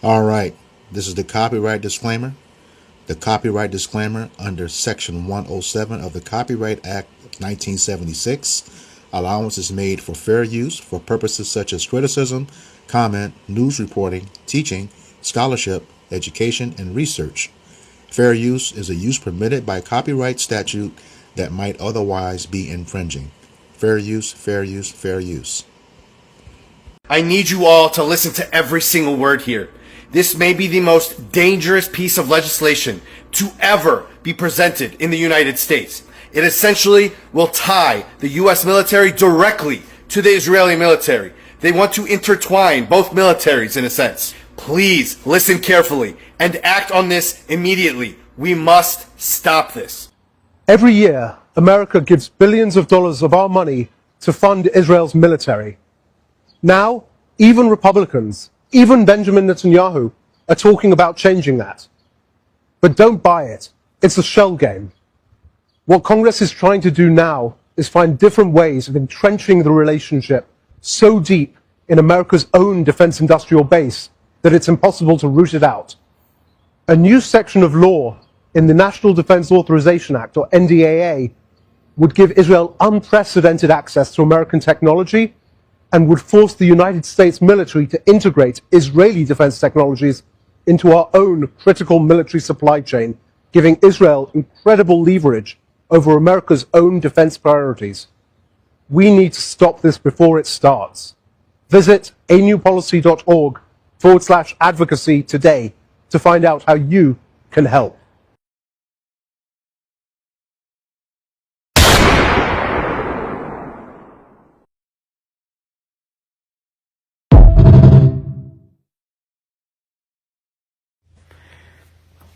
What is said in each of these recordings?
All right, this is the copyright disclaimer. The copyright disclaimer under Section 107 of the Copyright Act of 1976. Allowance is made for fair use for purposes such as criticism, comment, news reporting, teaching, scholarship, education, and research. Fair use is a use permitted by copyright statute that might otherwise be infringing. Fair use, fair use, fair use. I need you all to listen to every single word here. This may be the most dangerous piece of legislation to ever be presented in the United States. It essentially will tie the U.S. military directly to the Israeli military. They want to intertwine both militaries in a sense. Please listen carefully and act on this immediately. We must stop this. Every year, America gives billions of dollars of our money to fund Israel's military. Now, even Republicans, even Benjamin Netanyahu, are talking about changing that. But don't buy it. It's a shell game. What Congress is trying to do now is find different ways of entrenching the relationship so deep in America's own defense industrial base that it's impossible to root it out. A new section of law in the National Defense Authorization Act, or NDAA, would give Israel unprecedented access to American technology and would force the United States military to integrate Israeli defense technologies into our own critical military supply chain, giving Israel incredible leverage over America's own defense priorities. We need to stop this before it starts. Visit anewpolicy.org/advocacy today to find out how you can help.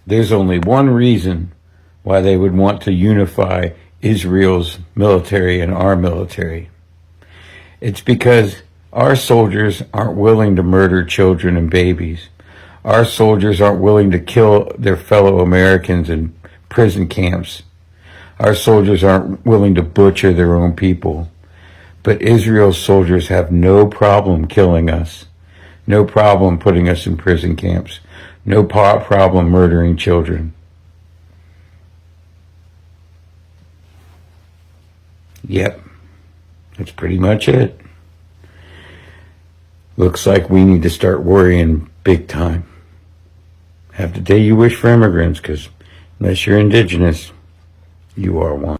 There's only one reason why they would want to unify Israel's military and our military. It's because our soldiers aren't willing to murder children and babies. Our soldiers aren't willing to kill their fellow Americans in prison camps. Our soldiers aren't willing to butcher their own people. But Israel's soldiers have no problem killing us, no problem putting us in prison camps, no problem murdering children. Yep, that's pretty much it. Looks like we need to start worrying big time. Have the day you wish for immigrants, because unless you're indigenous, you are one.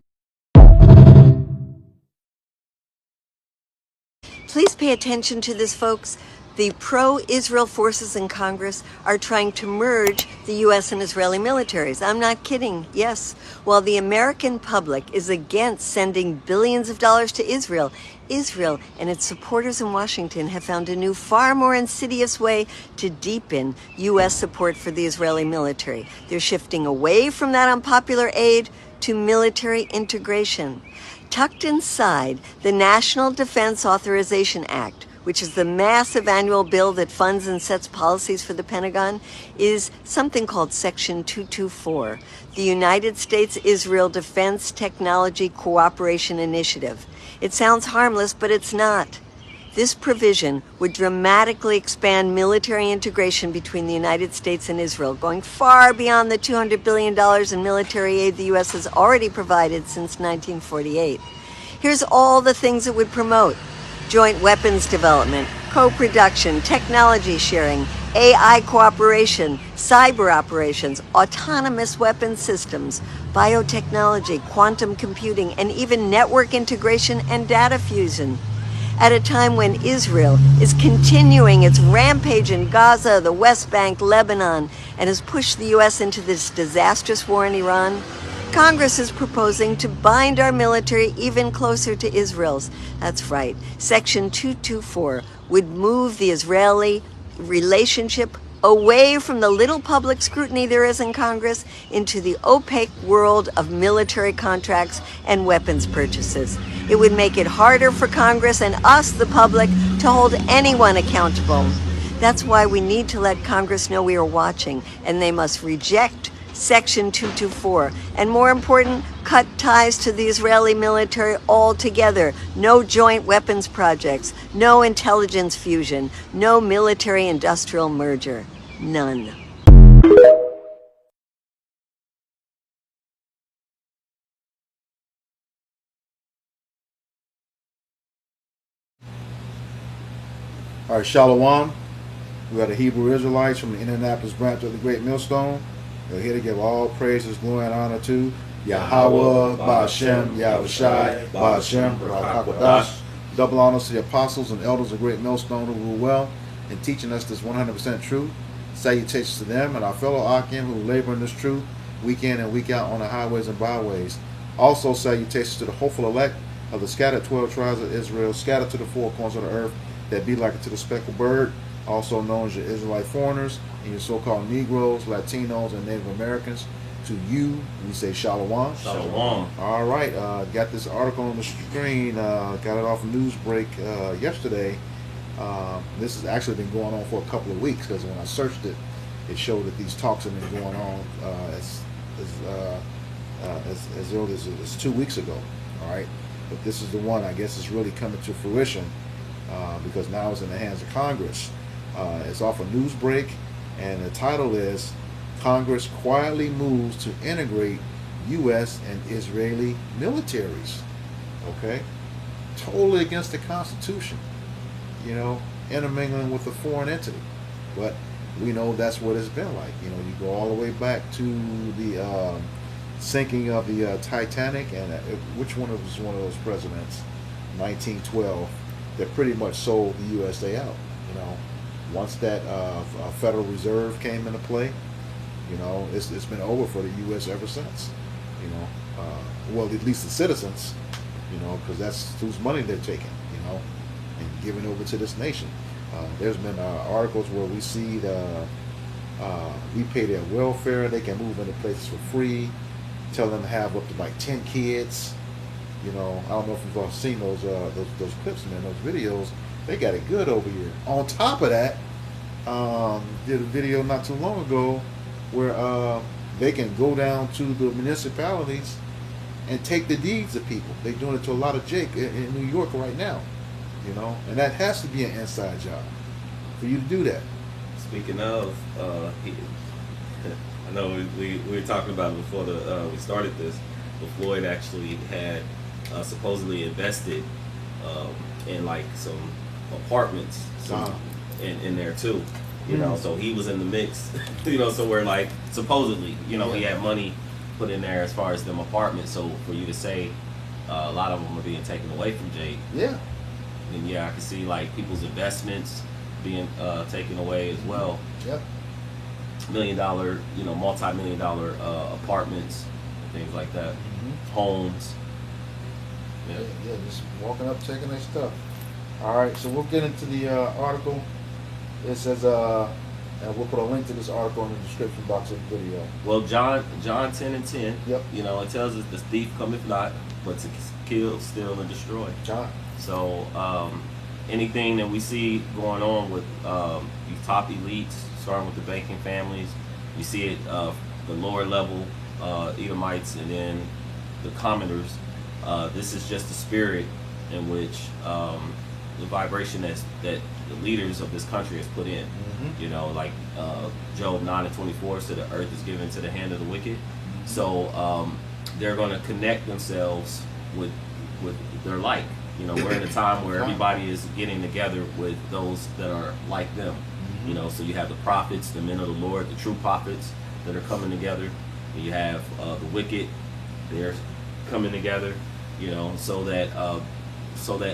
Please pay attention to this, folks. The pro-Israel forces in Congress are trying to merge the U.S. and Israeli militaries. I'm not kidding. Yes. While the American public is against sending billions of dollars to Israel, Israel and its supporters in Washington have found a new, far more insidious way to deepen U.S. support for the Israeli military. They're shifting away from that unpopular aid to military integration. Tucked inside the National Defense Authorization Act, which is the massive annual bill that funds and sets policies for the Pentagon, is something called Section 224, the United States-Israel Defense Technology Cooperation Initiative. It sounds harmless, but it's not. This provision would dramatically expand military integration between the United States and Israel, going far beyond the $200 billion in military aid the U.S. has already provided since 1948. Here's all the things it would promote: joint weapons development, co-production, technology sharing, AI cooperation, cyber operations, autonomous weapons systems, biotechnology, quantum computing, and even network integration and data fusion. At a time when Israel is continuing its rampage in Gaza, the West Bank, Lebanon, and has pushed the U.S. into this disastrous war in Iran, Congress is proposing to bind our military even closer to Israel's. That's right. Section 224 would move the Israeli relationship away from the little public scrutiny there is in Congress into the opaque world of military contracts and weapons purchases. It would make it harder for Congress and us, the public, to hold anyone accountable. That's why we need to let Congress know we are watching, and they must reject Section 224, and more important, cut ties to the Israeli military altogether. No joint weapons projects, no intelligence fusion, no military-industrial merger. None. All right, Shalom. We are the Hebrew Israelites from the Indianapolis branch of the Great Millstone. We're here to give all praises, glory, and honor to Yahweh, Ba'Shem, Yahushai, Ba'Shem, B'Rakakwadash. Double honors to the apostles and elders of Great Millstone who rule well in teaching us this 100% truth. Salutations to them and our fellow Akim who labor in this truth week in and week out on the highways and byways. Also salutations to the hopeful elect of the scattered 12 tribes of Israel, scattered to the four corners of the earth, that be like to the speckled bird, also known as your Israelite foreigners and your so-called Negroes, Latinos, and Native Americans. To you, we say Shalom. Shalom. All right, got this article on the screen. Got it off Newsbreak yesterday. This has actually been going on for a couple of weeks because when I searched it, it showed that these talks have been going on as early as 2 weeks ago. All right, but this is the one I guess is really coming to fruition because now it's in the hands of Congress. It's off a Newsbreak, and the title is Congress Quietly Moves to Integrate U.S. and Israeli Militaries. Okay? Totally against the Constitution. You know, intermingling with a foreign entity. But we know that's what it's been like. You know, you go all the way back to the sinking of the Titanic, and which one was one of those presidents, 1912, that pretty much sold the USA out. You know, once that Federal Reserve came into play, you know, it's been over for the U.S. ever since. You know, well, at least the citizens, you know, because that's whose money they're taking, you know, and giving over to this nation. There's been articles where we see we pay their welfare, they can move into places for free, tell them to have up to like 10 kids. You know, I don't know if you've all seen those clips, man, those videos. They got it good over here. On top of that, did a video not too long ago where they can go down to the municipalities and take the deeds of people. They're doing it to a lot of Jake in New York right now. You know, and that has to be an inside job for you to do that. Speaking of, I know we were talking about it before we started this, but Floyd actually had supposedly invested in like some apartments in there too. You know, so he was in the mix. You know, so we're like supposedly, you know, he had money put in there as far as them apartments. So for you to say a lot of them are being taken away from Jake, Yeah. and yeah, I can see like people's investments being taken away as well. Yep. $1 million, you know, multi-million-dollar apartments, and things like that, homes. Yeah, just walking up, taking their stuff. All right, so we'll get into the article. It says, and we'll put a link to this article in the description box of the video. Well, John 10:10. Yep. You know, it tells us the thief cometh not, but to kill, steal, and destroy. John. So anything that we see going on with these top elites, starting with the banking families, you see it the lower level Edomites, and then the commoners. This is just the spirit in which the vibration that the leaders of this country has put in. You know, like Job 9:24 said, the earth is given to the hand of the wicked. So they're going to connect themselves with their like. You know, we're in a time where everybody is getting together with those that are like them. You know, so you have the prophets, the men of the Lord, the true prophets that are coming together. And you have the wicked, they're coming together. You know, so that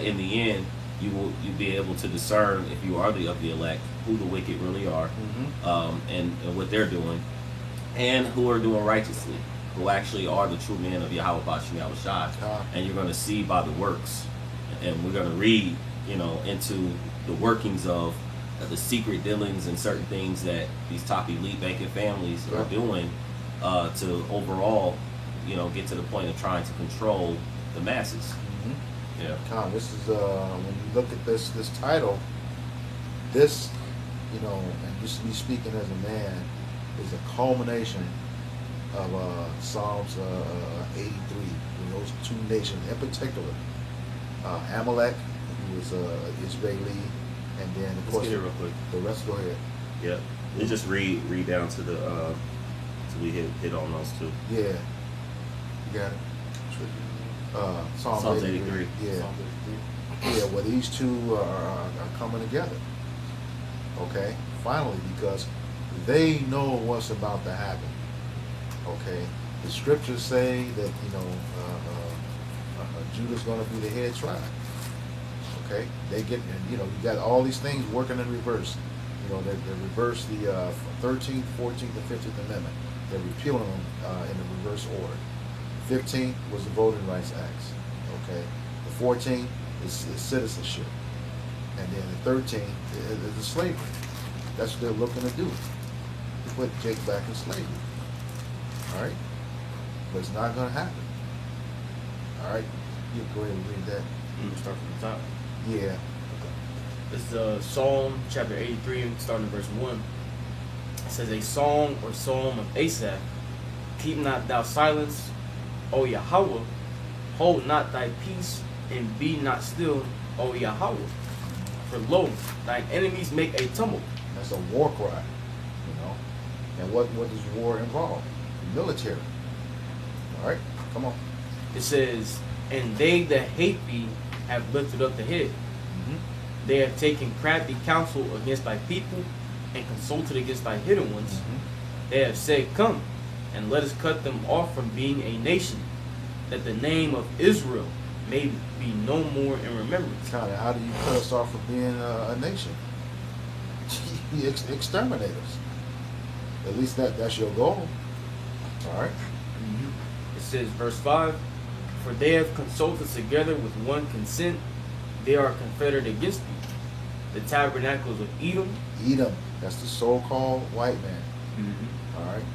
in the end you'll be able to discern, if you are of the elect, who the wicked really are, and what they're doing, and who are doing righteously, who actually are the true men of Yahweh Ba'Shem Yahushai. And you're going to see by the works, and we're going to read, you know, into the workings of the secret dealings and certain things that these top elite banking families are doing to overall, you know, get to the point of trying to control the masses. Yeah. Tom, this is when you look at this title, this, you know, and just me speaking as a man, is a culmination of Psalms 83. With those two nations in particular, Amalek, who was Israeli, and then of course Let's get it real quick. the rest. Go ahead. Yep. You just read down to the till we hit on those two. Yeah, you got it. Psalms 83. Yeah, Psalms 83. yeah. Well, these two are coming together. Okay, finally, because they know what's about to happen. Okay, the scriptures say that Judah's going to be the head tribe. Okay, they get, and you got all these things working in reverse. They reverse the 13th, 14th, and 15th Amendment. They're repealing them in the reverse order. 15th was the Voting Rights Acts. Okay, the 14th is citizenship, and then the 13th is the slavery. That's what they're looking to do. To put Jake back in slavery. All right, but it's not going to happen. All right, you go ahead and read that. Start from the top. Yeah. It's Psalm chapter 83, starting in verse 1. It says, a song or psalm of Asaph. Keep not thou silence, O Yahweh. Hold not thy peace, and be not still, O Yahweh. For lo, thine enemies make a tumult. That's a war cry, And what does war involve? Military. All right, come on. It says, and they that hate thee have lifted up the head. Mm-hmm. They have taken crafty counsel against thy people, and consulted against thy hidden ones. Mm-hmm. They have said, come, and let us cut them off from being a nation, that the name of Israel may be no more in remembrance. How do you cut us off from being a nation? You exterminate us. At least that's your goal. All right. It says, verse 5, for they have consulted together with one consent, they are confederate against thee. The tabernacles of Edom. Edom, that's the so-called white man. All right.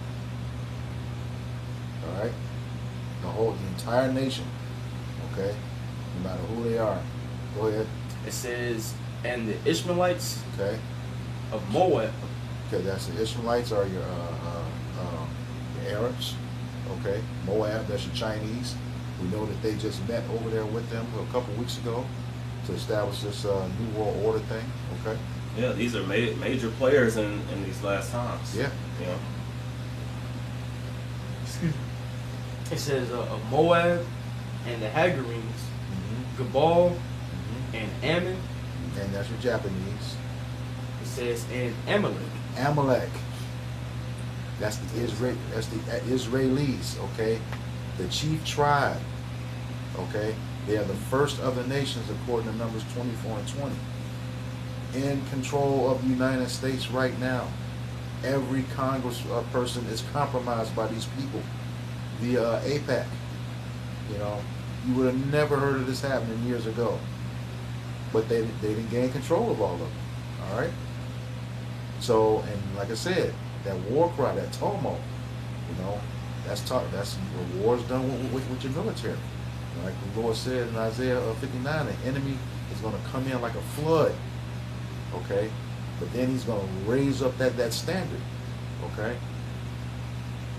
All right. The entire nation. Okay. No matter who they are. Go ahead. It says, and the Ishmaelites Okay. of Moab. Okay, that's the Ishmaelites are your Arabs. Okay. Moab, that's your Chinese. We know that they just met over there with them a couple weeks ago to establish this New World Order thing. Okay. Yeah, these are major players in these last times. Yeah. Excuse me. It says of Moab and the Hagarenes, Gabal and Ammon. And that's your Japanese. It says and Amalek. Amalek. That's the Israelis, okay? The chief tribe, okay? They are the first of the nations according to Numbers 24 and 20. In control of the United States right now. Every Congress person is compromised by these people via APAC. You would have never heard of this happening years ago. But they didn't gain control of all of them, all right? So, and like I said, that war cry, that tumult, that's war's done with your military. Like the Lord said in Isaiah 59, the enemy is going to come in like a flood, okay? But then he's going to raise up that standard, okay?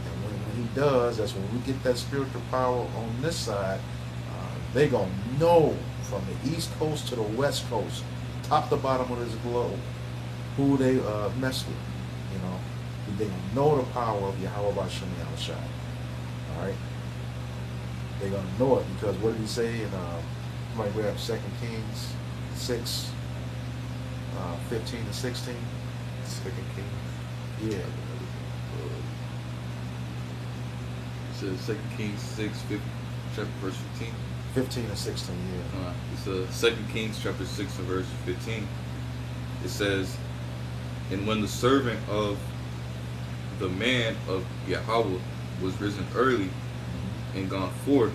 And when he does, that's when we get that spiritual power on this side. They're going to know from the East Coast to the West Coast, top to bottom of this globe, who they mess with, They're going to know the power of Yahweh B'Shem Yahushua. All right? They're going to know it because what did he say in, might read 2 Kings 6, 15 and 16? 2 Kings. Yeah. It says 2 Kings 6, chapter verse 15. 15 and 16, yeah. It's 2 Kings chapter 6 and verse 15. It says, and when the servant of the man of Yahweh was risen early and gone forth,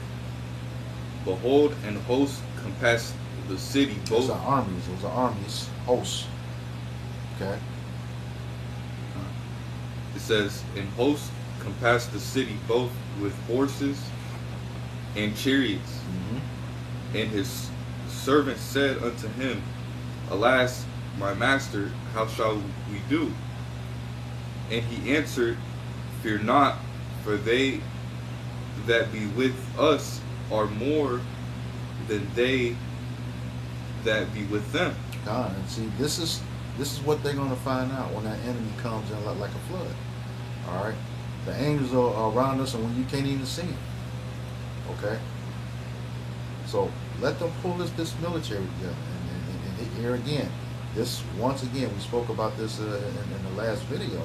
behold, an host compassed the city both. Those are armies. Those are armies. Hosts. Okay. It says, and hosts compassed the city both with horses and chariots. And his servant said unto him, alas, my master, how shall we do? And he answered, fear not, for they that be with us are more than they that be with them. God, and see, this is This is what they're going to find out when that enemy comes in like a flood. All right, the angels are around us, and when you can't even see them. Okay, so let them pull this military together. And here again, this once again we spoke about this in the last video.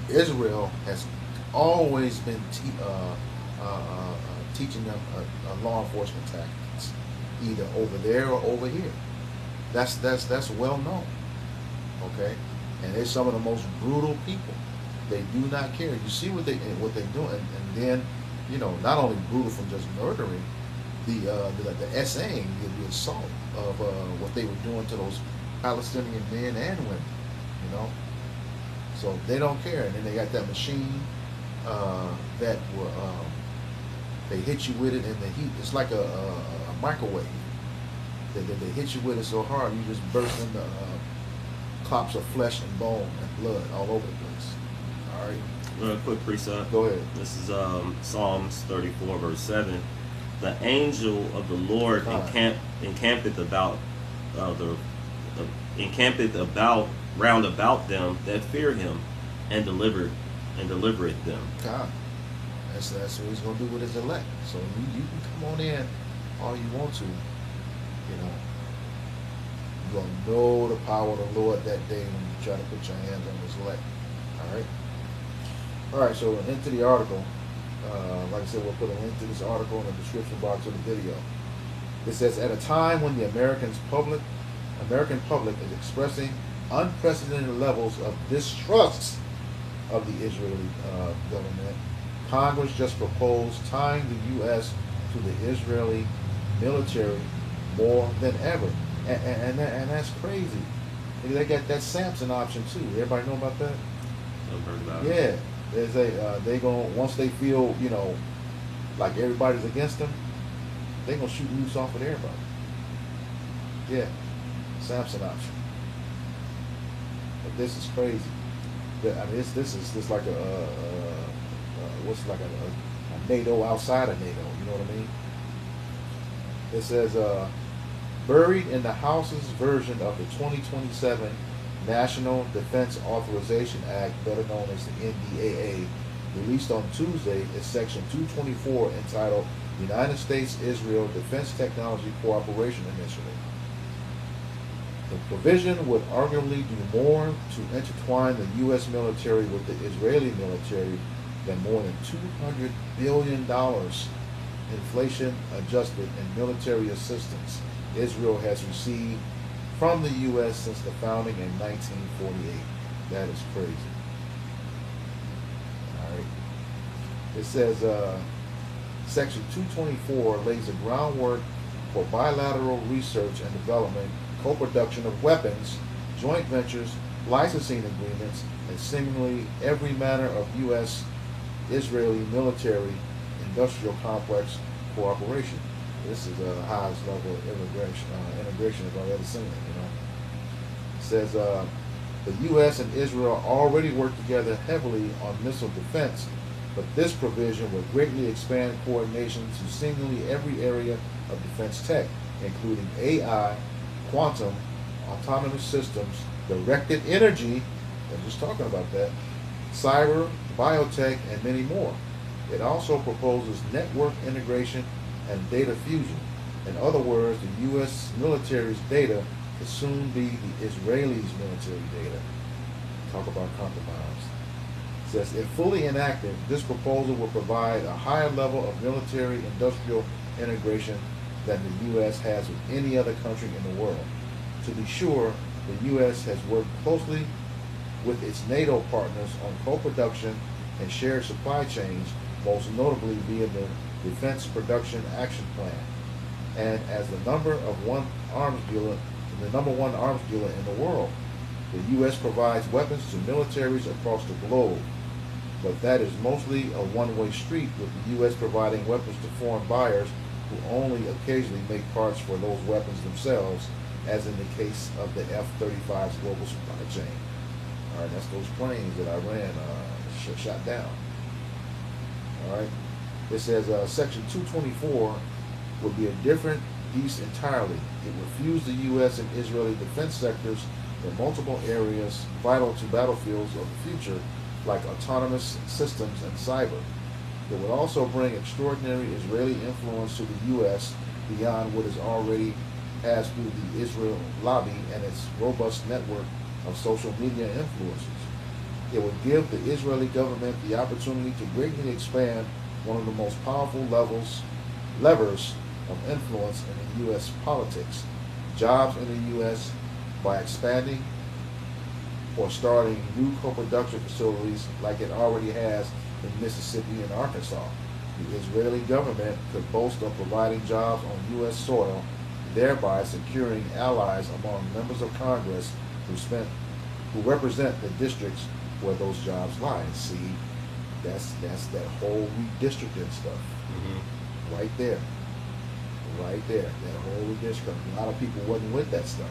Israel has always been teaching them law enforcement tactics, either over there or over here. That's well known. Okay, and they're some of the most brutal people. They do not care. You see what they're doing, and then not only brutal from just murdering, the essaying, the assault of what they were doing to those Palestinian men and women. So they don't care. And then they got that machine that will they hit you with it, and the heat. It's like a microwave. They hit you with it so hard you just burst into clops of flesh and bone and blood all over the place. All right. Real quick precept. Go ahead. This is Psalms 34, verse 7. The angel of the Lord encampeth round about them that fear him, and delivereth them. God. That's what he's gonna do with his elect. So you can come on in all you want to. You're gonna know the power of the Lord that day when you try to put your hands on his elect. All right, so into the article. Like I said, we'll put a link to this article in the description box of the video. It says, at a time when the American public is expressing unprecedented levels of distrust of the Israeli government, Congress just proposed tying the U.S. to the Israeli military more than ever. And that's crazy. They got that Samson option too. Everybody know about that? I've heard about it. Yeah. They gonna, once they feel like everybody's against them, they gonna shoot loose off of everybody. Yeah, Samson option. But this is crazy. I mean, this is like what's like a NATO outside of NATO. You know what I mean? It says buried in the House's version of the 2027 National Defense Authorization Act, better known as the NDAA, released on Tuesday, is Section 224 entitled United States-Israel Defense Technology Cooperation Initiative. The provision would arguably do more to intertwine the U.S. military with the Israeli military than more than $200 billion inflation-adjusted in military assistance Israel has received from the U.S. since the founding in 1948. That is crazy. All right. It says Section 224 lays the groundwork for bilateral research and development, co-production of weapons, joint ventures, licensing agreements, and seemingly every manner of U.S.-Israeli military industrial complex cooperation. This is the highest level of integration I've ever seen. It says the U.S. and Israel already work together heavily on missile defense, but this provision would greatly expand coordination to seemingly every area of defense tech, including AI, quantum, autonomous systems, directed energy, I'm just talking about that, cyber, biotech, and many more. It also proposes network integration and data fusion. In other words, the U.S. military's data could soon be the Israelis' military data. Talk about compromise. It says, if fully enacted, this proposal will provide a higher level of military industrial integration than the U.S. has with any other country in the world. To be sure, the U.S. has worked closely with its NATO partners on co-production and shared supply chains, most notably via the Defense Production Action Plan, and as the number one arms dealer in the world. The U.S. provides weapons to militaries across the globe, but that is mostly a one-way street, with the U.S. providing weapons to foreign buyers who only occasionally make parts for those weapons themselves, as in the case of the F-35's global supply chain. All right, that's those planes that Iran shot down. All right. It says Section 224 would be a different East entirely. It would fuse the U.S. and Israeli defense sectors in multiple areas vital to battlefields of the future, like autonomous systems and cyber. It would also bring extraordinary Israeli influence to the U.S. beyond what is already has through the Israel lobby and its robust network of social media influencers. It would give the Israeli government the opportunity to greatly expand one of the most powerful levers of influence in the U.S. politics, jobs in the U.S. by expanding or starting new co-production facilities like it already has in Mississippi and Arkansas. The Israeli government could boast of providing jobs on U.S. soil, thereby securing allies among members of Congress who represent the districts where those jobs lie. And see, that's that whole redistricting stuff. Right there. Right there. That whole redistricting. A lot of people wasn't with that stuff.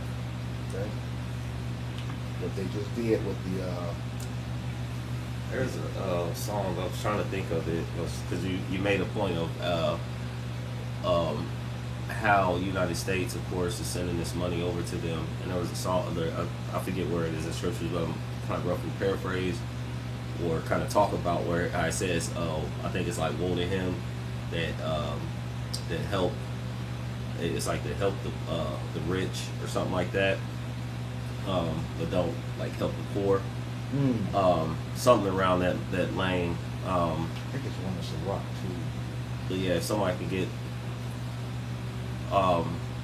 Okay? What they just did with the There's a song, I was trying to think of it, because you made a point of how the United States, of course, is sending this money over to them. And there was a song, I forget where it is in scripture, but I'm kind of roughly paraphrase or kind of talk about where it says, I think it's like woe to him that help. It's like to help the rich or something like that, but don't like help the poor. Something around that lane. I think it's one that's a rock too. But yeah, if somebody could get,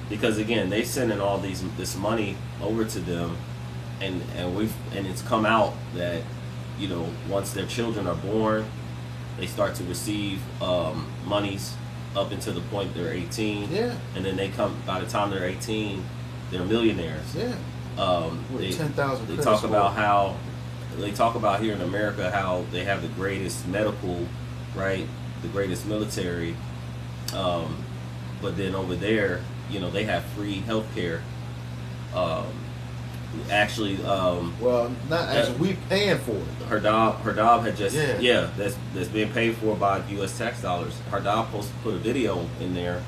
because again, they sending all this money over to them, and it's come out that, you know, once their children are born, they start to receive monies up until the point they're 18. Yeah. And then by the time they're 18, they're millionaires. Yeah. With 10,000. They talk about how they talk about here in America how they have the greatest medical, right, the greatest military, but then over there, you know, they have free health care. Actually, well, not actually, we paying for it. Herdab had just that's being paid for by U.S. tax dollars. Herdab put a video in there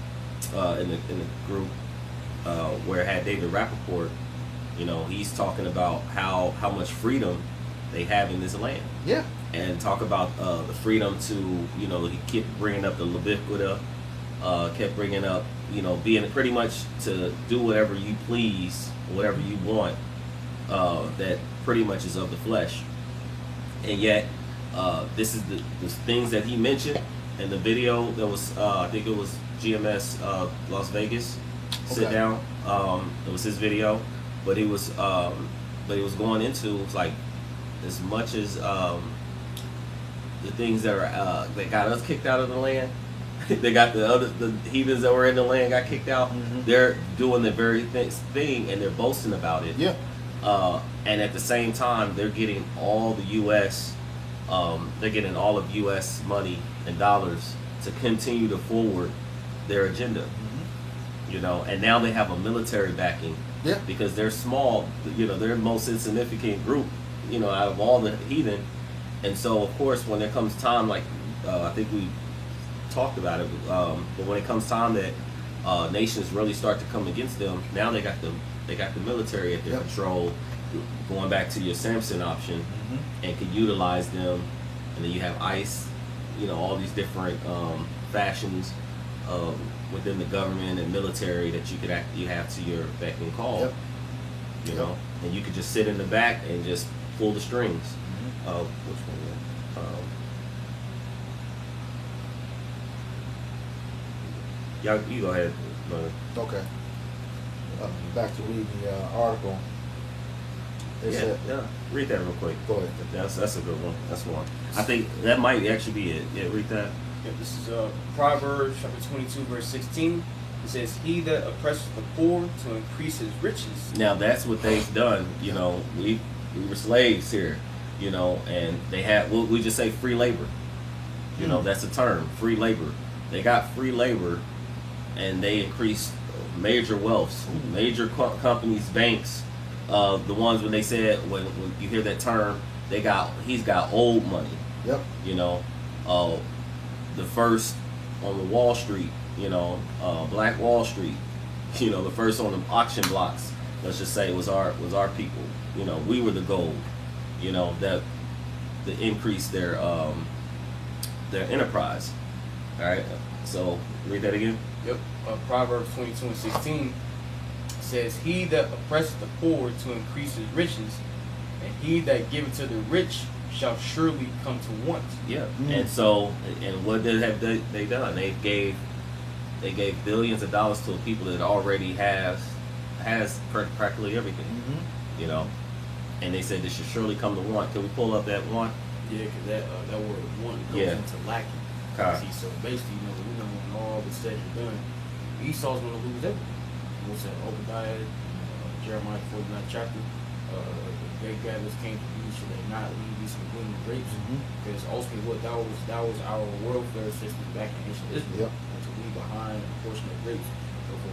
in the group where it had David Rappaport. You know, he's talking about how much freedom they have in this land. Yeah. And talk about the freedom to, you know, he kept bringing up the Leviticus, kept bringing up, you know, being pretty much to do whatever you please, whatever you want, that pretty much is of the flesh. And yet, this is the things that he mentioned in the video that was, I think it was GMS Las Vegas sit down. It was his video, but he was going into, it's like, as much as the things that are that got us kicked out of the land, they got the heathens that were in the land got kicked out. They're doing the very thing, and they're boasting about it. Yeah. And at the same time, they're getting all the U.S. They're getting all of U.S. money and dollars to continue to forward their agenda. You know, and now they have a military backing. Yeah. Because they're small. You know, they're the most insignificant group, you know, out of all the heathen. And so, of course, when there comes time, like I think we talked about it, but when it comes time that nations really start to come against them, now they got the military at their control. Going back to your Samson option, and can utilize them, and then you have ICE, you know, all these different fashions within the government and military that you have to your beck and call. You know, and you could just sit in the back and just pull the strings. Which one? Y'all, you go ahead. Okay. Back to reading the article. Read that real quick. Go ahead. That's a good one. That's one. I think that might actually be it. Yeah, read that. Yeah, this is Proverbs chapter 22, verse 16. It says, "He that oppresses the poor to increase his riches." Now that's what they've done. You know, we were slaves here. You know, and they had, we just say free labor. You know, that's a term, free labor. They got free labor, and they increased major wealths, major companies, banks. The ones when they said, when you hear that term, he's got old money. Yep. You know, the first on the Wall Street, you know, Black Wall Street, You know, the first on the auction blocks, let's just say, was our people. You know, we were the gold. You know, that increase their enterprise. All right. So read that again. Yep. Proverbs 22:16 says, "He that oppresseth the poor to increase his riches, and he that giveth to the rich shall surely come to want." Yeah. And so, and what have they done? They gave billions of dollars to people that already has practically everything. You know, and they said they should surely come to want. Can we pull up that want? Yeah, because that word want goes into lacking. See, so basically, you know, when all the said and done, Esau's going to lose everything. What's that? Obadiah, Jeremiah 49th chapter. The great gatherers came to you, should they not leave these gleaming grapes? Because ultimately, what that was our welfare system back in ancient Israel, to leave behind a portion of grapes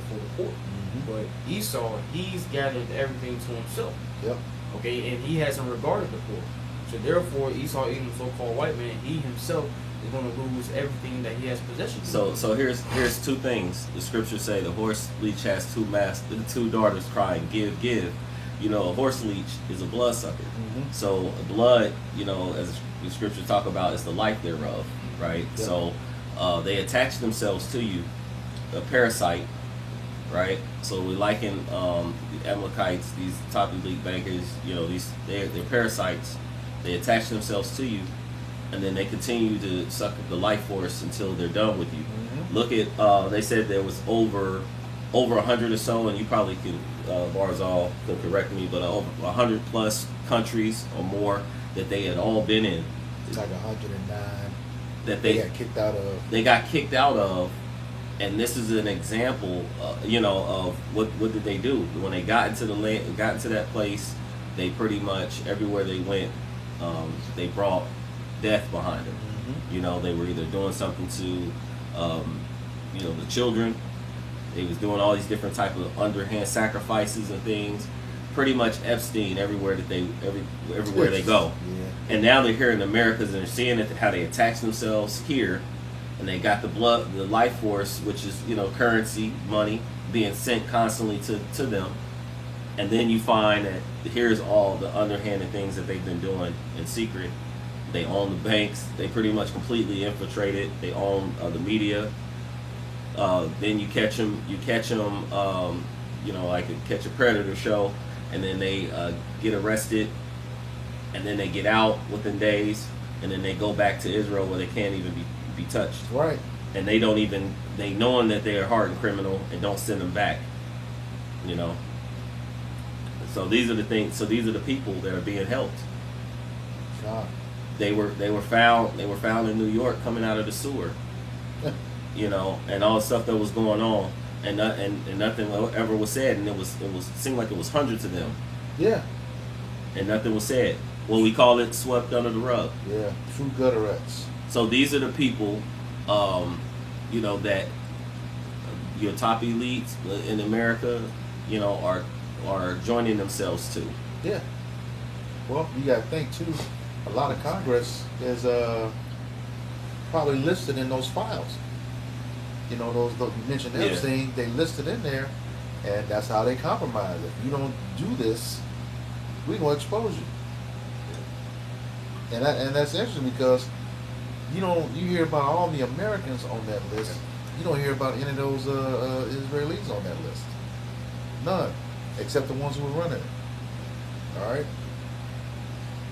for the poor. But Esau, he's gathered everything to himself. Okay, and he hasn't regarded the poor. So therefore, Esau, even the so-called white man, he himself is going to lose everything that he has possession of. So here's two things. The scriptures say the horse leech has two daughters crying, "Give, give." You know, a horse leech is a bloodsucker. So blood, you know, as the scriptures talk about, is the life thereof, right? So they attach themselves to you, a parasite, right? So we liken the Amalekites, these top elite bankers, you know, they're parasites. They attach themselves to you, and then they continue to suck up the life force until they're done with you. Look at, they said there was over 100 or so, and you probably can, Barzal could correct me, but over 100 plus countries or more that they had all been in. It's like 109 that they got kicked out of. They got kicked out of, and this is an example, you know, of what did they do when they got into the land, got into that place. They pretty much everywhere they went, they brought death behind them. You know, they were either doing something to, you know, the children. They was doing all these different type of underhand sacrifices and things. Pretty much Epstein everywhere that everywhere they go. And now they're here in America and they're seeing it, how they attach themselves here, and they got the blood, the life force, which is, you know, currency, money, being sent constantly to them. And then you find that here's all the underhanded things that they've been doing in secret. They own the banks. They pretty much completely infiltrated. They own the media. Then you catch them, you know, like a Catch a Predator show, and then they get arrested, and then they get out within days, and then they go back to Israel where they can't even be touched. Right. And they don't even, they knowing that they're a hardened criminal, and don't send them back. You know. So these are the things. So these are the people that are being helped. God. They were found in New York coming out of the sewer. You know, and all the stuff that was going on, and nothing ever was said, and it seemed like it was hundreds of them. Yeah. And nothing was said. Well, we call it swept under the rug. Yeah. True gutterettes. So these are the people, you know, that your top elites in America, you know, are joining themselves to. Yeah. Well, you got to think too. A lot of Congress is probably listed in those files. You know, those you mentioned Epstein, they listed in there, and that's how they compromise. If you don't do this, we're gonna expose you. And that's interesting because you hear about all the Americans on that list. You don't hear about any of those Israelis on that list. None, except the ones who were running it. All right.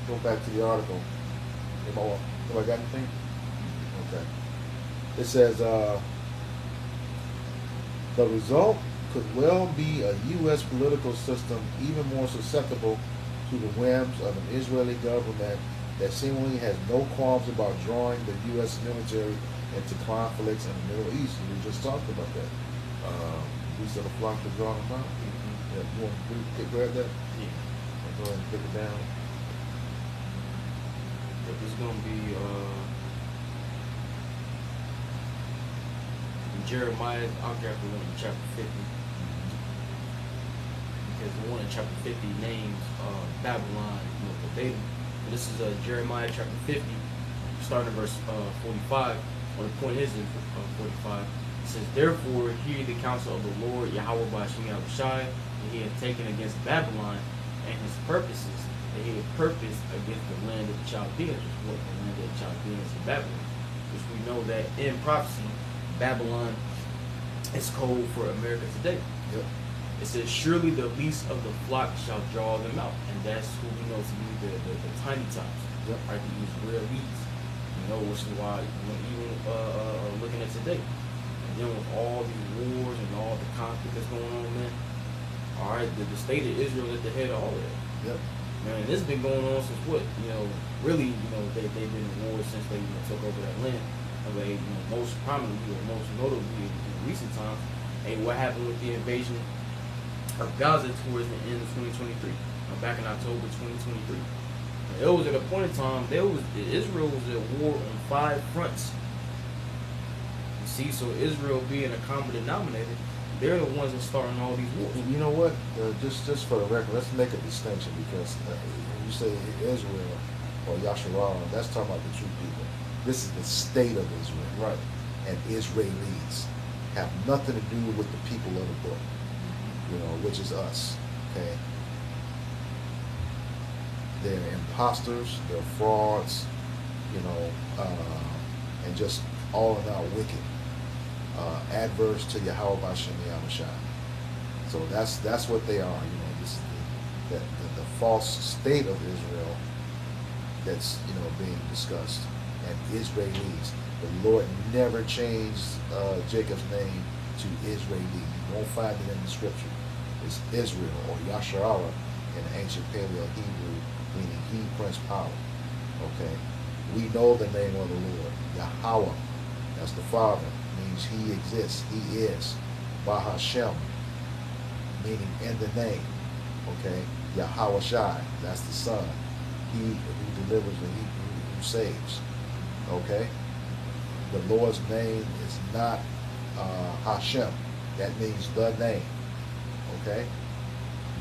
Go back to the article. Have I got anything? Okay. It says. The result could well be a U.S. political system even more susceptible to the whims of an Israeli government that seemingly has no qualms about drawing the U.S. military into conflicts in the Middle East. We just talked about that. We said a flock to draw them out. Yeah, you want to grab that? Yeah. I'll go ahead and pick it down. But this is going to be Jeremiah, I'll grab the one in chapter 50. Because the one in chapter 50 names Babylon, you know, verbatim. But this is Jeremiah chapter 50, starting at verse 45. Well, the point is in 45. It It says, therefore, hear the counsel of the Lord Yahweh Bashim Yahushai, that he had taken against Babylon, and his purposes, that he had purposed against the land of the Chaldeans, which was the land of the Chaldeans in Babylon. Which we know that in prophecy, Babylon is code for America today. Yep. It says, surely the least of the flock shall draw them out. And that's who we know to be the tiny tots, Yep. right? The Israelites. You know, which is why, even looking at today, and then with all these wars and all the conflict that's going on, man, all right, the state of Israel is at the head of all of that. Yep. Man, this has been going on since what? You know, really, they've been in war since they took over that land. Okay, most prominently or most notably in recent times, hey, what happened with the invasion of Gaza towards the end of 2023, back in October 2023. It was at a point in time, Israel was at war on 5 fronts. You see, so Israel being a common denominator, they're the ones that starting all these wars. You know what? Just for the record, let's make a distinction, because when you say Israel or Yasharal, that's talking about the true people. This is the state of Israel. Right. And Israelis have nothing to do with the people of the book, which is us. Okay. They're imposters, they're frauds, and just all in all wicked, adverse to Yahweh Bashem Yahushai. So that's what they are. The false state of Israel that's being discussed, and Israelis. The Lord never changed Jacob's name to Israeli. You won't find it in the scripture. It's Israel, or Yasharala in the ancient Paleo Hebrew, meaning he, Prince, power. Okay? We know the name of the Lord. Yahweh, that's the Father, means he exists, he is. Bahashem, meaning in the name. Okay? Yahweh Shai, that's the Son. He who delivers and he who saves. Okay? The Lord's name is not Hashem. That means the name. Okay?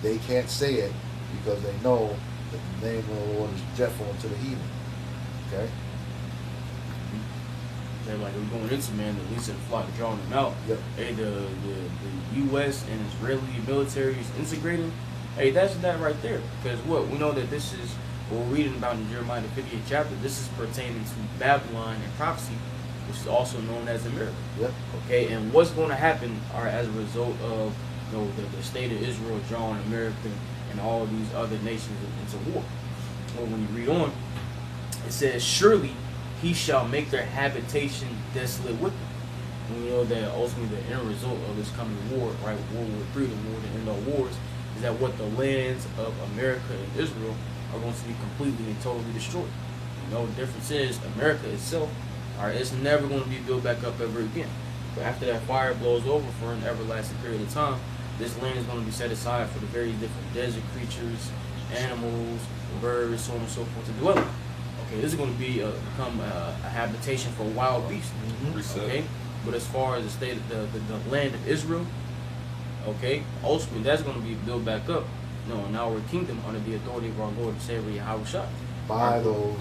They can't say it because they know that the name of the Lord is dreadful unto the heathen. Okay? They're like, we're going into, man, the least of the flock drawing them out. Yep. Hey, the U.S. and Israeli military is integrating. Hey, that's that right there. Because what? We know that this is what we're reading about in Jeremiah the 50th chapter. This is pertaining to Babylon and prophecy, which is also known as America. Yep. Okay, and what's going to happen are as a result of the state of Israel drawing America and all these other nations into war. Well, when you read on, it says, surely he shall make their habitation desolate with them. And we know that ultimately the end result of this coming war, right, World War III, the war to end all wars, is that what the lands of America and Israel are going to be completely and totally destroyed. The difference is America itself, all right, it's never going to be built back up ever again. But after that fire blows over for an everlasting period of time, this land is going to be set aside for the various different desert creatures, animals, birds, so on and so forth to dwell in. Okay, this is going to become a habitation for wild beasts. Mm-hmm. Okay, but as far as the state of the land of Israel, okay, ultimately that's going to be built back up, in our kingdom under the authority of our Lord and Savior Yahushua. By those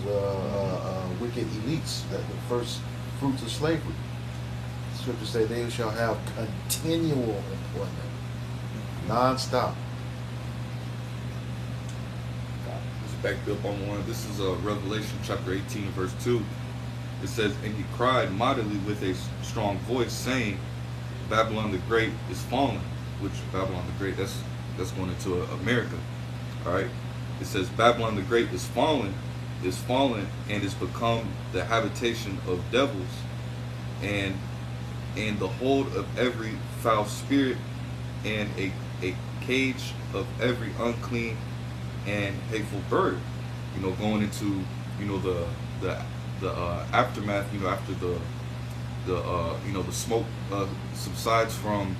wicked elites, that the first fruits of slavery. Scriptures say they shall have continual employment, non-stop. Just backed up on one. This is Revelation chapter 18, verse 2. It says, and he cried mightily with a strong voice, saying, Babylon the Great is fallen. Which Babylon the Great, that's going into America. All right. It says, Babylon the Great is fallen, and is become the habitation of devils, and the hold of every foul spirit, and a cage of every unclean and hateful bird. Going into the aftermath. After the smoke subsides from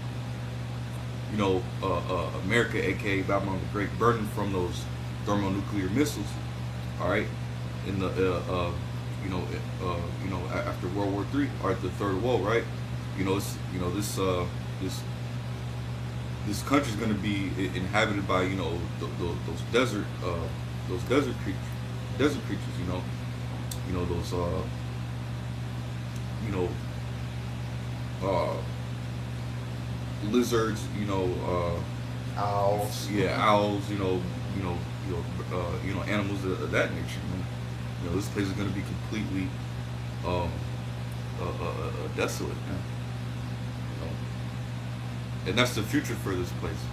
America, aka Babylon the Great, burning from those thermonuclear missiles. All right, in the after World War III, or the Third World, right? This country is going to be inhabited by those desert creatures, those lizards, Owls. owls, animals of that nature. This place is going to be completely desolate, man. And that's the future for this place.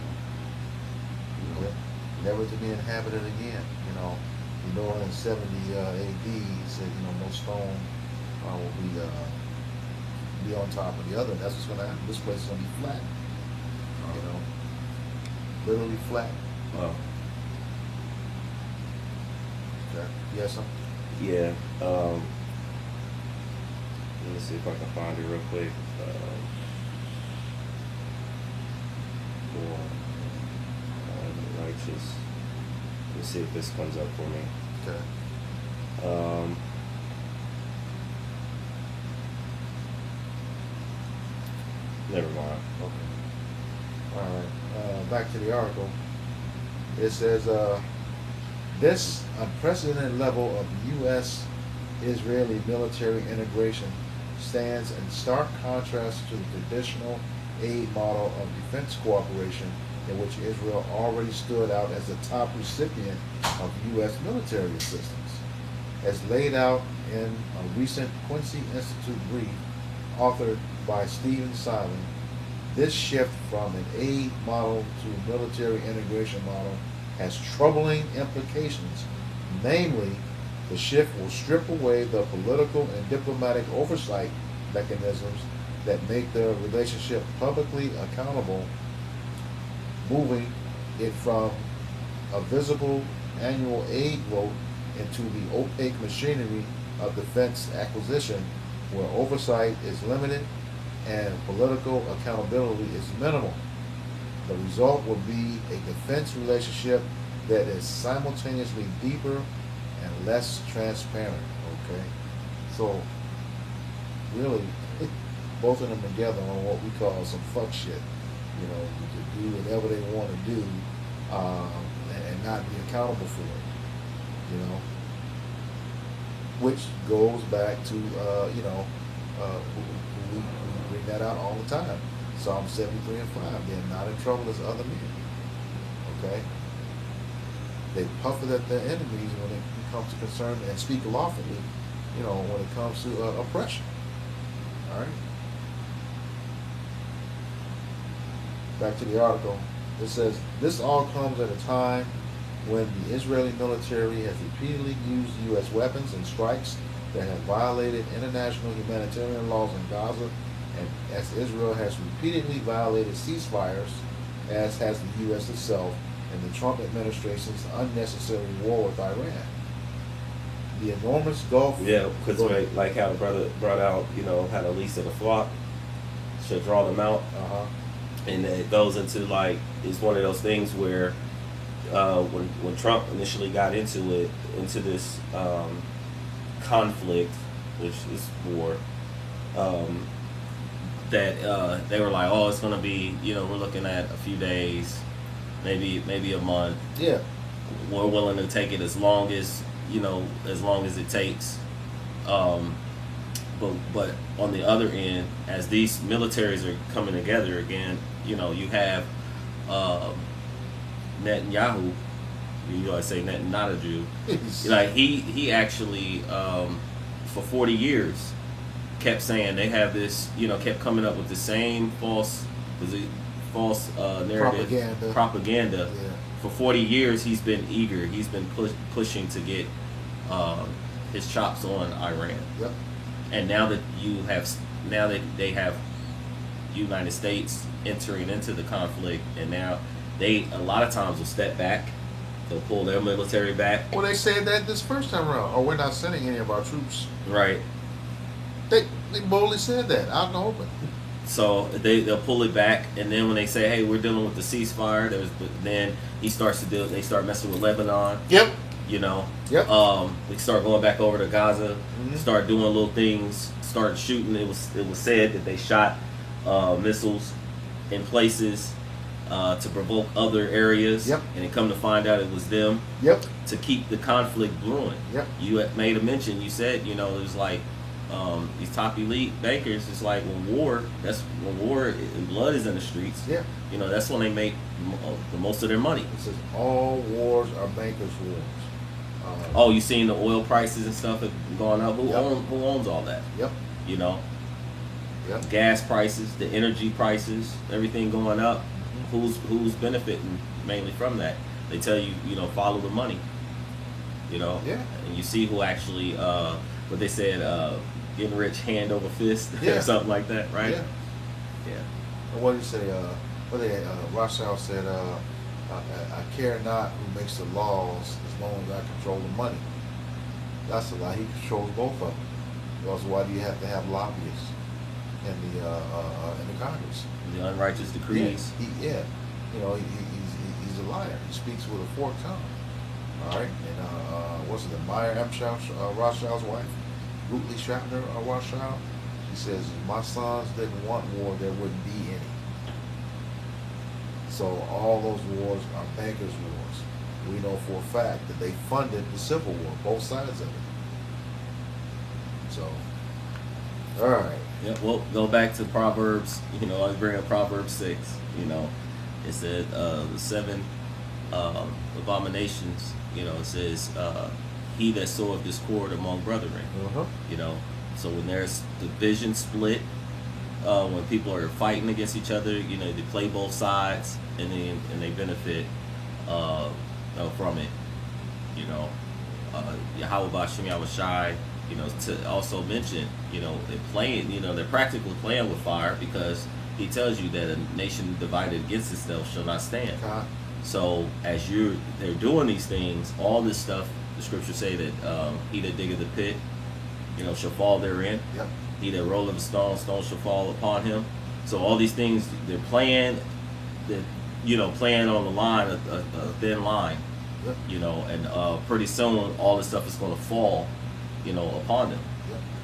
Never to be inhabited again. In 70 AD, he said, no stone will be on top of the other. That's what's going to happen. This place is going to be flat. Literally flat. Wow. Okay. You have something? Yeah. Let me see if I can find it real quick. Righteous. Let me see if this comes up for me. Okay. Never mind. Okay. All right. Back to the article. It says, this unprecedented level of U.S.-Israeli military integration stands in stark contrast to the traditional aid model of defense cooperation in which Israel already stood out as the top recipient of U.S. military assistance. As laid out in a recent Quincy Institute brief authored by Stephen Simon, this shift from an aid model to a military integration model has troubling implications. Namely, the shift will strip away the political and diplomatic oversight mechanisms that make the relationship publicly accountable, moving it from a visible annual aid vote into the opaque machinery of defense acquisition, where oversight is limited and political accountability is minimal. The result will be a defense relationship that is simultaneously deeper and less transparent. Okay, so really, both of them together on what we call some fuck shit. To do whatever they want to do and not be accountable for it. Which goes back to we bring that out all the time. Psalm 73 and 5. They're not in trouble as other men. Okay? They puff it at their enemies when it comes to concern and speak lawfully, when it comes to oppression. All right? Back to the article. It says, this all comes at a time when the Israeli military has repeatedly used U.S. weapons and strikes that have violated international humanitarian laws in Gaza, and as Israel has repeatedly violated ceasefires, as has the U.S. itself, in the Trump administration's unnecessary war with Iran. The enormous Gulf... Yeah, because like how the brother brought out, how the least of the flock should draw them out. And it goes into it's one of those things where when Trump initially got into this conflict, which is war, that they were like, oh, it's going to be, we're looking at a few days, maybe a month. Yeah. We're willing to take it as long as it takes. But on the other end, as these militaries are coming together again, you have Netanyahu. I say Netanyahu. He actually for 40 years kept saying they have this, kept coming up with the same false narrative, propaganda. Yeah. For 40 years, he's been eager. He's been pushing to get his chops on Iran. Yep. And now that they have United States entering into the conflict, and now they a lot of times will step back, they'll pull their military back. Well, they said that this first time around, we're not sending any of our troops. Right. They boldly said that out in the open. So they'll pull it back, and then when they say, "Hey, we're dealing with the ceasefire," then they start messing with Lebanon. Yep. Yep. They start going back over to Gaza, start doing little things, start shooting. It was said that they shot missiles in places to provoke other areas. Yep. And it come to find out it was them. Yep. To keep the conflict brewing. Yep. You had made a mention. You said, it was like these top elite bankers, it's like when war blood is in the streets. Yeah. You know, that's when they make the most of their money. It says all wars are bankers' wars. Oh, you seen the oil prices and stuff have gone up? Who Yep. owns all that? Yep. You know, Yep. gas prices, the energy prices, everything going up. Who's benefiting mainly from that? They tell you, you know, follow the money. You know, Yeah. and you see who actually what they said, getting rich hand over fist Yeah. or something like that, right? Yeah. Yeah. And what did he say? Rothschild said, I care not who makes the laws as long as I control the money. That's a lie. He controls both of them. Because why do you have to have lobbyists in the Congress? The unrighteous decrees. Yeah. You know, he's a liar. He speaks with a forked tongue. All right. And what's it? Meyer Emshaw, Rothschild's wife, Ruthly Shatner Rothschild. She says, if my sons didn't want war, there wouldn't be any. So all those wars are bankers' wars. We know for a fact that they funded the Civil War, both sides of it. So, all right. Yeah, well, go back to Proverbs. You know, I bring up Proverbs 6. You know, it said the 7 abominations. You know, it says he that soweth discord among brethren. Uh-huh. You know, so when there's division split, when people are fighting against each other, you know, they play both sides and they benefit from it. You know, Yahweh Bashem Yahushai, you know, to also mention, you know, they're practically playing with fire, because he tells you that a nation divided against itself shall not stand. God. So as they're doing these things, all this stuff, the scriptures say that he that diggeth the pit, you know, shall fall therein. Yep. He that rolleth a stone, stone shall fall upon him. So all these things, they're playing on the line, a thin line. Yep. You know, and pretty soon all this stuff is going to fall, you know, upon them.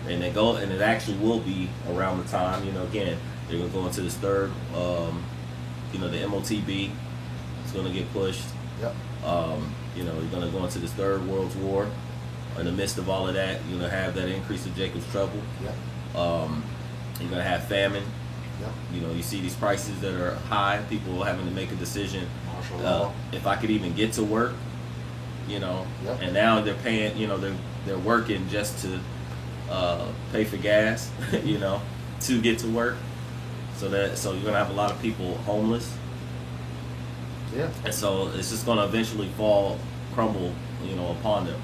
Yep. And it actually will be around the time, you know, again, they're going to go into this third, you know, the MOTB is going to get pushed. Yep. You know, you're going to go into this third world war. In the midst of all of that, you're going to have that increase of Jacob's trouble. Yep. You're going to have famine. Yep. You know, you see these prices that are high, people having to make a decision. Martial law. If I could even get to work, you know, Yep. and now they're paying, you know, they're working just to pay for gas, you know, to get to work. So you're gonna have a lot of people homeless, Yeah. and so it's just gonna eventually crumble, you know, upon them,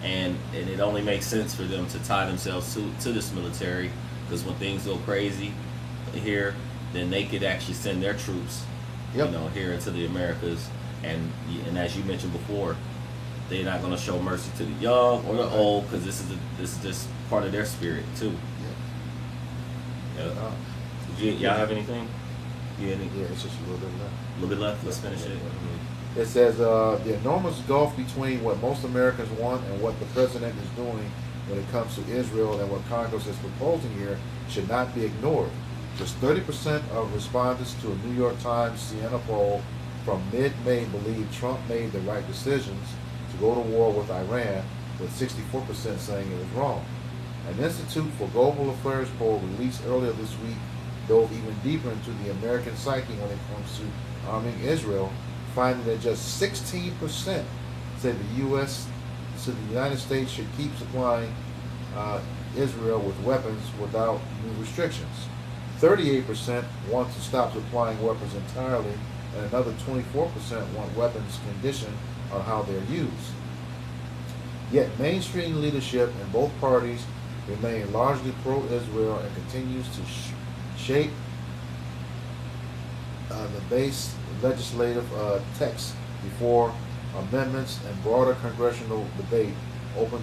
and it only makes sense for them to tie themselves to this military, because when things go crazy here, then they could actually send their troops, Yep. you know, here into the Americas, and as you mentioned before, they're not going to show mercy to the young or the old, because this is just part of their spirit too. Yeah. Yeah. Y'all have anything? Yeah, it's just a little bit left. A little bit left. Let's finish it. It says the enormous gulf between what most Americans want and what the president is doing when it comes to Israel and what Congress is proposing here should not be ignored. Just 30% of respondents to a New York Times Siena poll from mid-May believe Trump made the right decisions to go to war with Iran, with 64% saying it was wrong. An Institute for Global Affairs poll released earlier this week dove even deeper into the American psyche when it comes to arming Israel, finding that just 16% said the United States should keep supplying Israel with weapons without new restrictions. 38% want to stop supplying weapons entirely, and another 24% want weapons conditioned on how they're used. Yet mainstream leadership in both parties remain largely pro-Israel and continues to shape the base legislative text before amendments and broader congressional debate open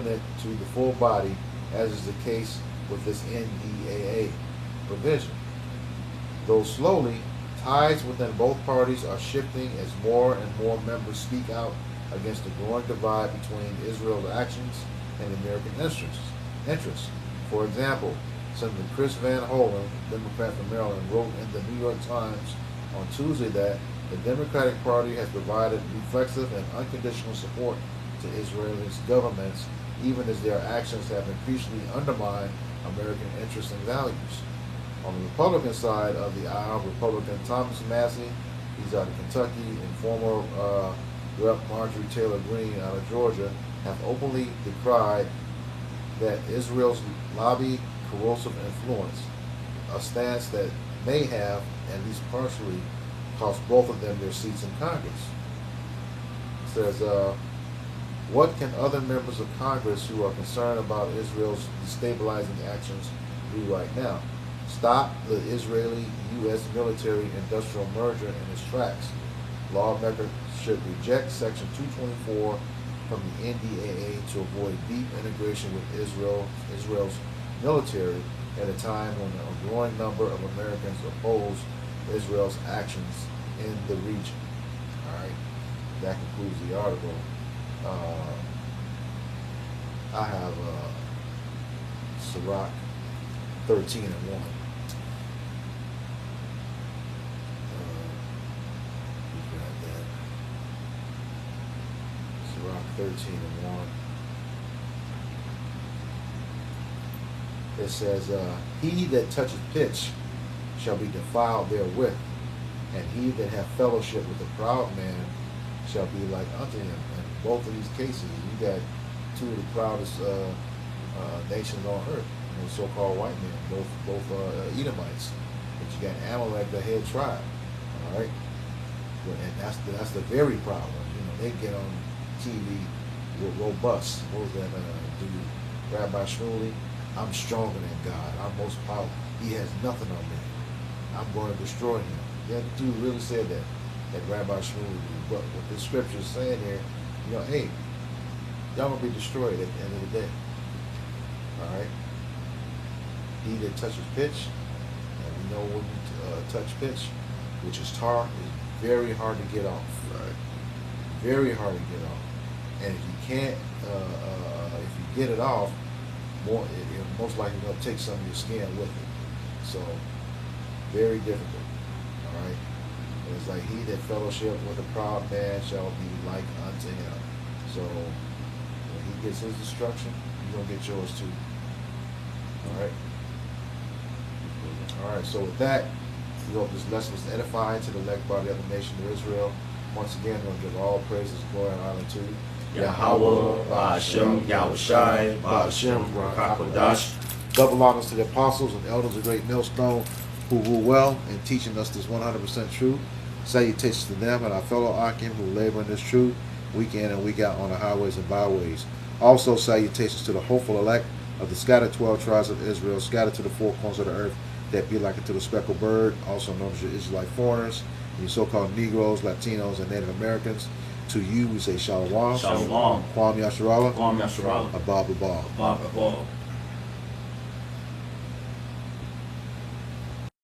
it to the full body, as is the case with this NDAA provision. Though slowly, ties within both parties are shifting as more and more members speak out against the growing divide between Israel's actions and American interests. For example, Senator Chris Van Hollen, Democrat from Maryland, wrote in the New York Times on Tuesday that the Democratic Party has provided reflexive and unconditional support to Israel's government's even as their actions have increasingly undermined American interests and values. On the Republican side of the aisle, Republican Thomas Massey, he's out of Kentucky, and former Rep. Marjorie Taylor Greene out of Georgia, have openly decried that Israel's lobby corrosive influence, a stance that may have, at least partially, cost both of them their seats in Congress. It says, what can other members of Congress who are concerned about Israel's destabilizing actions do right now? Stop the Israeli-U.S. military-industrial merger in its tracks. Lawmakers should reject Section 224 from the NDAA to avoid deep integration with Israel's military at a time when a growing number of Americans oppose Israel's actions in the region. All right, that concludes the article. I have Sirach 13 and 1. Sirach 13 and 1. It says, he that toucheth pitch shall be defiled therewith, and he that hath fellowship with a proud man shall be like unto him. And both of these cases, you got two of the proudest nations on earth, so-called white men, both Edomites. But you got Amalek, the head tribe. All right, and that's the very proud one. They get on TV with robust. What was that dude, Rabbi Shmuley? I'm stronger than God. I'm most powerful. He has nothing on me. I'm going to destroy him. That dude really said that Rabbi Shmuley. But what the scripture is saying here, hey, y'all gonna be destroyed at the end of the day. All right. He that touches pitch, and we know when you touch pitch, which is tar, is very hard to get off. Right. Very hard to get off. And if you can't, if you get it off, most likely going to take some of your skin with it. So, very difficult. All right. And it's like he that fellowship with a proud man shall be like unto him. So, when he gets his destruction, you're going to get yours too. All right. All right. So with that, we hope this lesson was edifying to the elect body of the nation of Israel. Once again, we're going to give all praises, glory, and honor to you. Yahweh, Ba'ashem, Yahushai, Ba'ashem, Rakakodash. Double honors to the apostles and elders of Great Millstone who rule well in teaching us this 100% truth. Salutations to them and our fellow Akim who labor in this truth week in and week out on the highways and byways. Also, salutations to the hopeful elect of the scattered 12 tribes of Israel, scattered to the four corners of the earth, that be like unto the speckled bird, also known as your Israelite foreigners, your so-called Negroes, Latinos, and Native Americans. To you, we say Shalom. Shalom. Kwam Yasharallah. Kwam Yasharallah. Abab Abab. Abba, Abba.